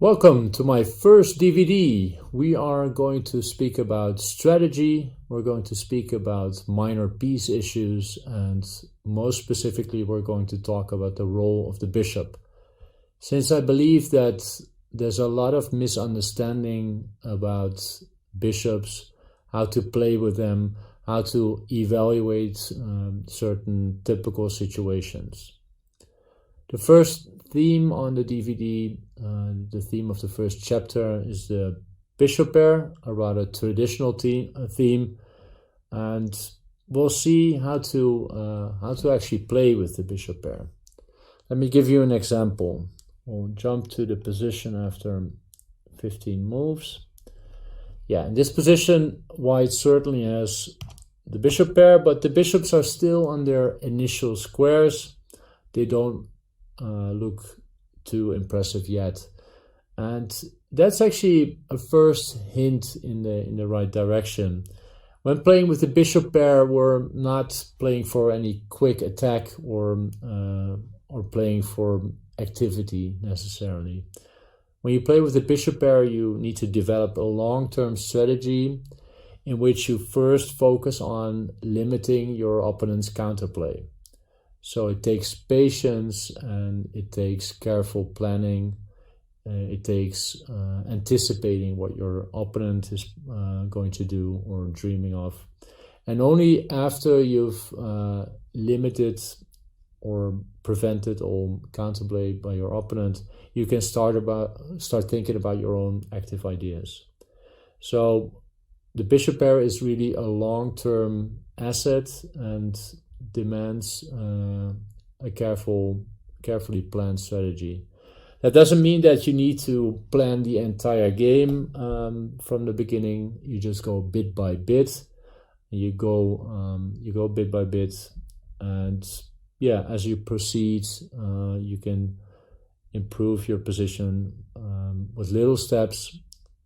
Welcome to my first DVD. We are going to speak about strategy, we're going to speak about minor piece issues, and most specifically we're going to talk about the role of the bishop. Since I believe that there's a lot of misunderstanding about bishops, how to play with them, how to evaluate certain typical situations. The first theme on the DVD, the theme of the first chapter, is the bishop pair, a rather traditional theme, and we'll see how to actually play with the bishop pair. Let me give you an example. We'll jump to the position after 15 moves. Yeah, in this position, white certainly has the bishop pair, but the bishops are still on their initial squares. They don't look too impressive yet, and that's actually a first hint in the right direction. When playing with the bishop pair, we're not playing for any quick attack or playing for activity necessarily. When you play with the bishop pair, you need to develop a long-term strategy in which you first focus on limiting your opponent's counterplay. So it takes patience and it takes careful planning. It takes anticipating what your opponent is going to do or dreaming of. And only after you've limited or prevented all counterplay by your opponent, you can start thinking about your own active ideas. So the bishop pair is really a long-term asset and demands a carefully planned strategy. That doesn't mean that you need to plan the entire game from the beginning. You just go bit by bit. You go bit by bit, and yeah, as you proceed, you can improve your position with little steps.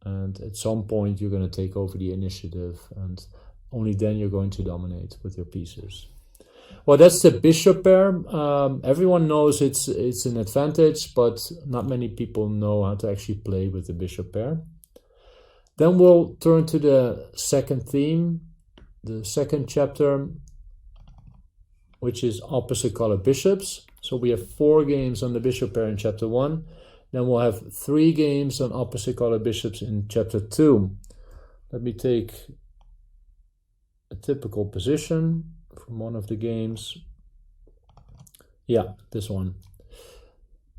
And at some point, you're going to take over the initiative, and only then you're going to dominate with your pieces. Well, that's the bishop pair. Everyone knows it's an advantage, but not many people know how to actually play with the bishop pair. Then we'll turn to the second theme, the second chapter, which is opposite color bishops. So we have 4 games on the bishop pair in chapter 1. Then we'll have 3 games on opposite color bishops in chapter 2. Let me take a typical position from one of the games. Yeah, this one.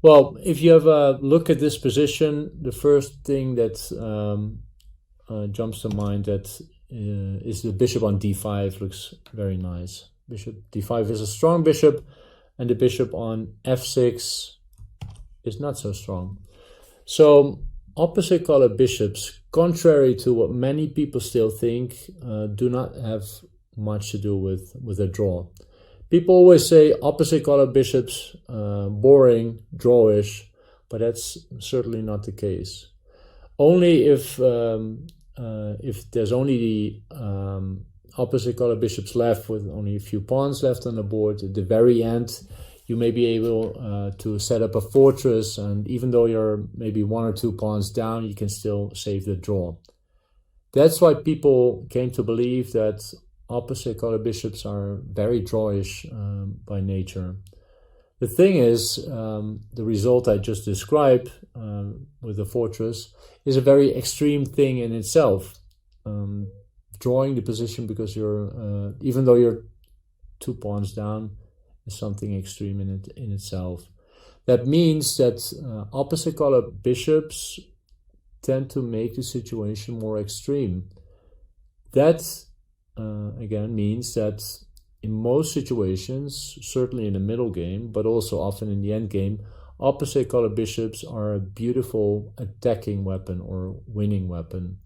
Well, if you have a look at this position, the first thing that jumps to mind that is the bishop on d5 looks very nice. Bishop d5 is a strong bishop, and the bishop on f6 is not so strong. So opposite color bishops, contrary to what many people still think, do not have much to do with a draw. People always say opposite color bishops, boring, drawish, but that's certainly not the case. Only if there's only the opposite color bishops left with only a few pawns left on the board, at the very end you may be able to set up a fortress, and even though you're maybe 1 or 2 pawns down, you can still save the draw. That's why people came to believe that opposite color bishops are very drawish by nature. The thing is, the result I just described with the fortress is a very extreme thing in itself. Drawing the position because you're, even though you're 2 pawns down, is something extreme in itself. That means that opposite color bishops tend to make the situation more extreme. That again means that in most situations, certainly in the middle game, but also often in the end game, opposite color bishops are a beautiful attacking weapon or winning weapon.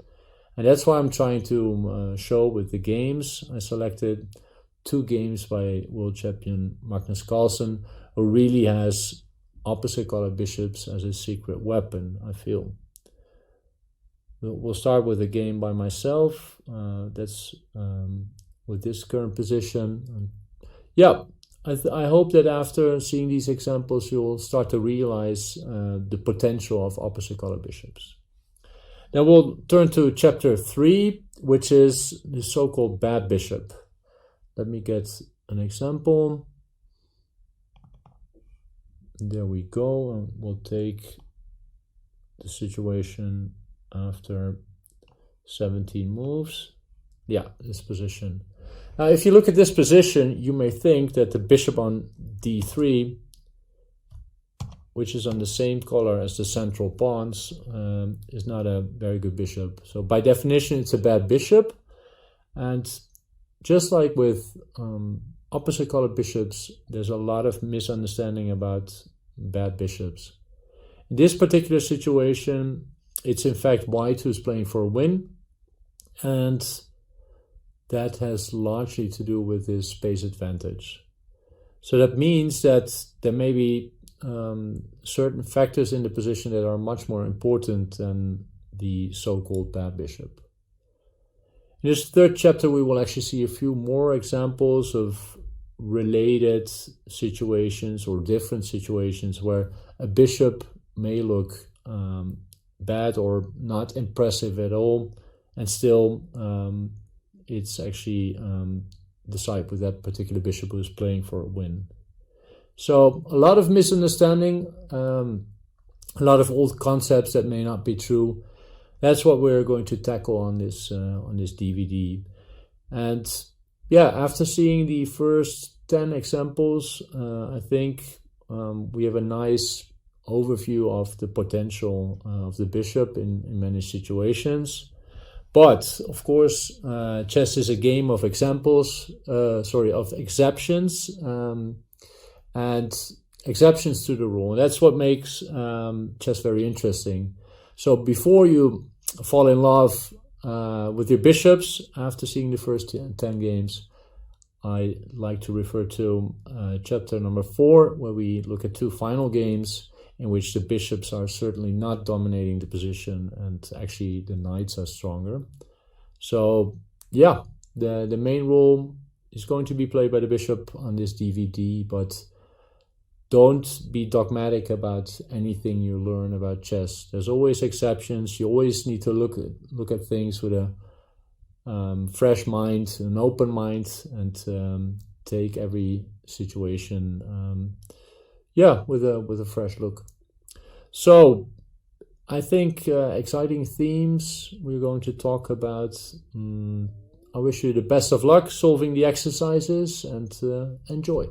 And that's why I'm trying to show with the games. I selected 2 games by world champion Magnus Carlsen, who really has opposite color bishops as a secret weapon, I feel. We'll start with a game by myself. That's with this current position. Yeah, I hope that after seeing these examples, you'll start to realize the potential of opposite color bishops. Now we'll turn to chapter 3, which is the so-called bad bishop. Let me get an example. There we go. And we'll take the situation after 17 moves. Yeah, this position. Now, if you look at this position, you may think that the bishop on d3, which is on the same color as the central pawns, is not a very good bishop. So by definition, it's a bad bishop. And just like with opposite colored bishops, there's a lot of misunderstanding about bad bishops. In this particular situation, it's in fact white who's playing for a win. And that has largely to do with this space advantage. So that means that there may be certain factors in the position that are much more important than the so-called bad bishop. In this third chapter, we will actually see a few more examples of related situations or different situations where a bishop may look bad or not impressive at all, and still it's actually the side with that particular bishop who is playing for a win. So a lot of misunderstanding, a lot of old concepts that may not be true. That's what we're going to tackle on this DVD. And yeah, after seeing the first 10 examples, I think we have a nice overview of the potential of the bishop in many situations. But of course, chess is a game of examples, of exceptions, and exceptions to the rule. And that's what makes chess very interesting. So before you fall in love with your bishops after seeing the first 10 games, I like to refer to chapter number 4, where we look at 2 final games in which the bishops are certainly not dominating the position and actually the knights are stronger. So yeah, the main role is going to be played by the bishop on this DVD, but don't be dogmatic about anything you learn about chess. There's always exceptions. You always need to look at things with a fresh mind, an open mind, and take every situation with a fresh look. So I think exciting themes we're going to talk about. I wish you the best of luck solving the exercises, and enjoy.